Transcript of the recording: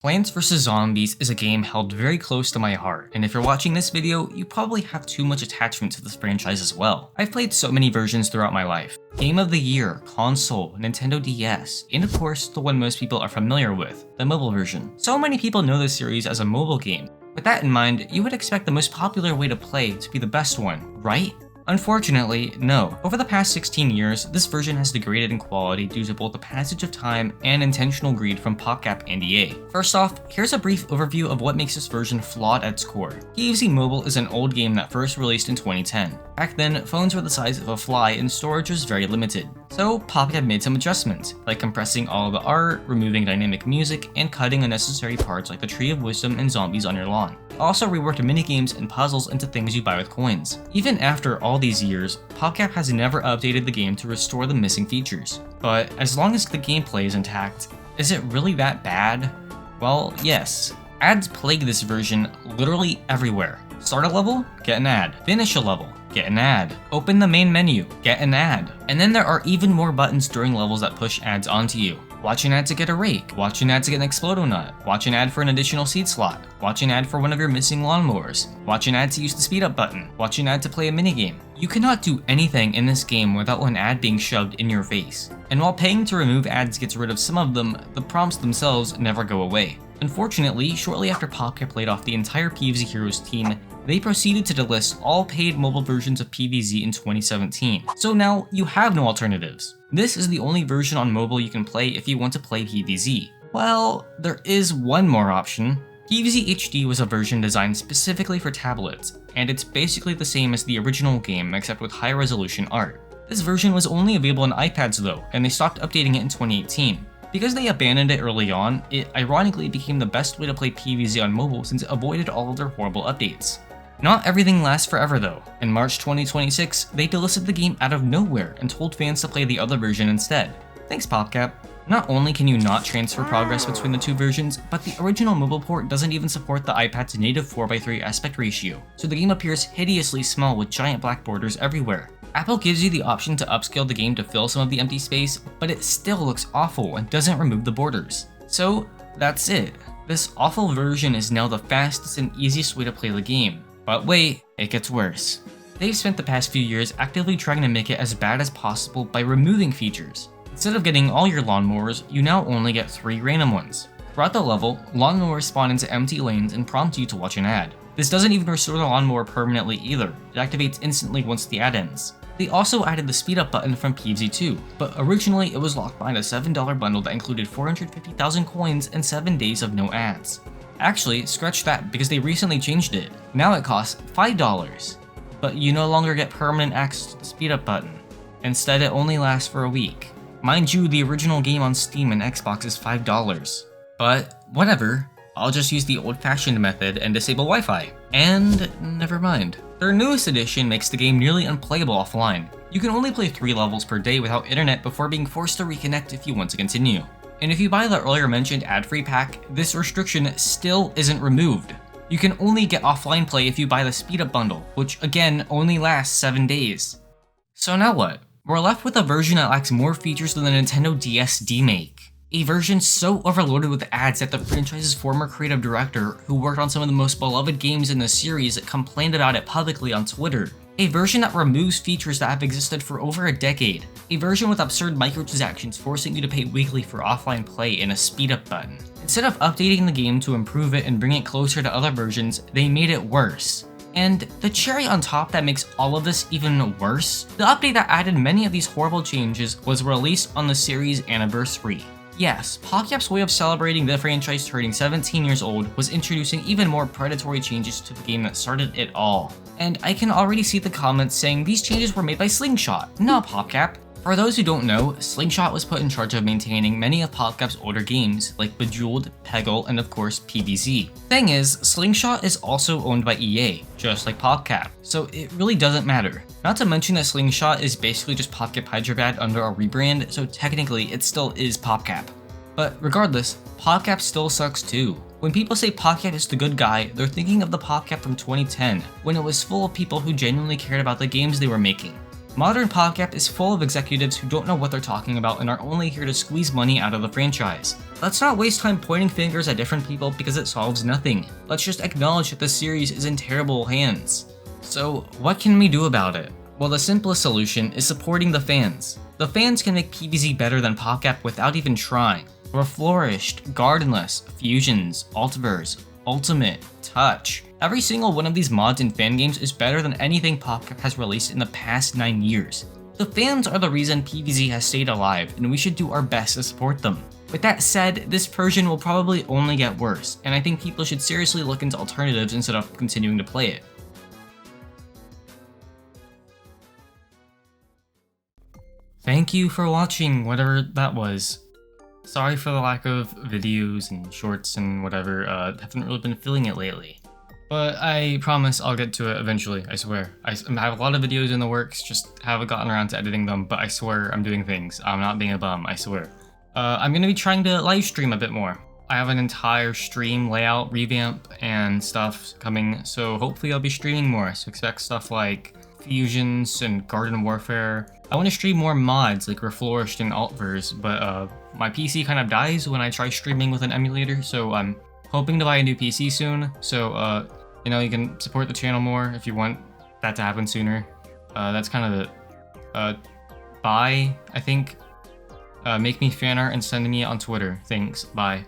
Plants vs. Zombies is a game held very close to my heart, and if you're watching this video, you probably have too much attachment to this franchise as well. I've played so many versions throughout my life. Game of the Year, console, Nintendo DS, and of course the one most people are familiar with, the mobile version. So many people know this series as a mobile game. With that in mind, you would expect the most popular way to play to be the best one, right? Unfortunately, no. Over the past 16 years, this version has degraded in quality due to both the passage of time and intentional greed from PopCap and EA. First off, here's a brief overview of what makes this version flawed at its core. PvZ Mobile is an old game that first released in 2010. Back then, phones were the size of a fly and storage was very limited. So PopCap made some adjustments, like compressing all of the art, removing dynamic music, and cutting unnecessary parts like the Tree of Wisdom and zombies on your lawn. Also reworked minigames and puzzles into things you buy with coins. Even after all these years, PopCap has never updated the game to restore the missing features. But as long as the gameplay is intact, is it really that bad? Well, yes. Ads plague this version literally everywhere. Start a level? Get an ad. Finish a level? Get an ad. Open the main menu? Get an ad. And then there are even more buttons during levels that push ads onto you. Watch an ad to get a rake, watch an ad to get an Explodo Nut, watch an ad for an additional seed slot, watch an ad for one of your missing lawnmowers, watch an ad to use the speed up button, watch an ad to play a minigame. You cannot do anything in this game without an ad being shoved in your face. And while paying to remove ads gets rid of some of them, the prompts themselves never go away. Unfortunately, shortly after PopCap laid off the entire PvZ Heroes team, they proceeded to delist all paid mobile versions of PvZ in 2017. So now you have no alternatives. This is the only version on mobile you can play if you want to play PvZ. Well, there is one more option. PvZ HD was a version designed specifically for tablets, and it's basically the same as the original game except with high resolution art. This version was only available on iPads though, and they stopped updating it in 2018. Because they abandoned it early on, it ironically became the best way to play PvZ on mobile since it avoided all of their horrible updates. Not everything lasts forever though. In March 2026, they delisted the game out of nowhere and told fans to play the other version instead. Thanks PopCap. Not only can you not transfer progress between the two versions, but the original mobile port doesn't even support the iPad's native 4:3 aspect ratio, so the game appears hideously small with giant black borders everywhere. Apple gives you the option to upscale the game to fill some of the empty space, but it still looks awful and doesn't remove the borders. So that's it. This awful version is now the fastest and easiest way to play the game. But wait, it gets worse. They've spent the past few years actively trying to make it as bad as possible by removing features. Instead of getting all your lawnmowers, you now only get 3 random ones. Throughout the level, lawnmowers spawn into empty lanes and prompt you to watch an ad. This doesn't even restore the lawnmower permanently either, it activates instantly once the ad ends. They also added the speed up button from PvZ 2, but originally it was locked behind a $7 bundle that included 450,000 coins and 7 days of no ads. Actually, scratch that because they recently changed it. Now it costs $5, but you no longer get permanent access to the speed up button. Instead, it only lasts for a week. Mind you, the original game on Steam and Xbox is $5. But whatever, I'll just use the old-fashioned method and disable Wi-Fi. And never mind. Their newest edition makes the game nearly unplayable offline. You can only play 3 levels per day without internet before being forced to reconnect if you want to continue. And if you buy the earlier mentioned ad-free pack, this restriction still isn't removed. You can only get offline play if you buy the speed up bundle, which again only lasts 7 days. So now what? We're left with a version that lacks more features than the Nintendo DS remake. A version so overloaded with ads that the franchise's former creative director, who worked on some of the most beloved games in the series, complained about it publicly on Twitter. A version that removes features that have existed for over a decade. A version with absurd microtransactions forcing you to pay weekly for offline play and a speed up button. Instead of updating the game to improve it and bring it closer to other versions, they made it worse. And the cherry on top that makes all of this even worse, the update that added many of these horrible changes was released on the series' anniversary. Yes, PopCap's way of celebrating the franchise turning 17 years old was introducing even more predatory changes to the game that started it all. And I can already see the comments saying these changes were made by Slingshot, not PopCap. For those who don't know, Slingshot was put in charge of maintaining many of PopCap's older games, like Bejeweled, Peggle, and of course PvZ. Thing is, Slingshot is also owned by EA, just like PopCap, so it really doesn't matter. Not to mention that Slingshot is basically just PopCap Hyderabad under a rebrand, so technically it still is PopCap. But regardless, PopCap still sucks too. When people say PopCap is the good guy, they're thinking of the PopCap from 2010, when it was full of people who genuinely cared about the games they were making. Modern PopCap is full of executives who don't know what they're talking about and are only here to squeeze money out of the franchise. Let's not waste time pointing fingers at different people because it solves nothing. Let's just acknowledge that the series is in terrible hands. So, what can we do about it? Well, the simplest solution is supporting the fans. The fans can make PvZ better than PopCap without even trying. Reflourished, Gardenless, Fusions, Altiverse, Ultimate, Touch. Every single one of these mods in fan games is better than anything PopCap has released in the past 9 years. The fans are the reason PvZ has stayed alive, and we should do our best to support them. With that said, this version will probably only get worse, and I think people should seriously look into alternatives instead of continuing to play it. Thank you for watching, whatever that was. Sorry for the lack of videos and shorts and whatever, haven't really been feeling it lately. But I promise I'll get to it eventually, I swear. I have a lot of videos in the works, just haven't gotten around to editing them, but I swear I'm doing things. I'm not being a bum, I swear. I'm gonna be trying to live stream a bit more. I have an entire stream layout revamp and stuff coming, so hopefully I'll be streaming more, so expect stuff like Fusions and Garden Warfare. I want to stream more mods like Reflourished and Altverse, but my PC kind of dies when I try streaming with an emulator, so I'm hoping to buy a new PC soon, so you know, you can support the channel more if you want that to happen sooner. That's kind of the bye, I think. Make me fan art and send me on Twitter. Thanks, bye.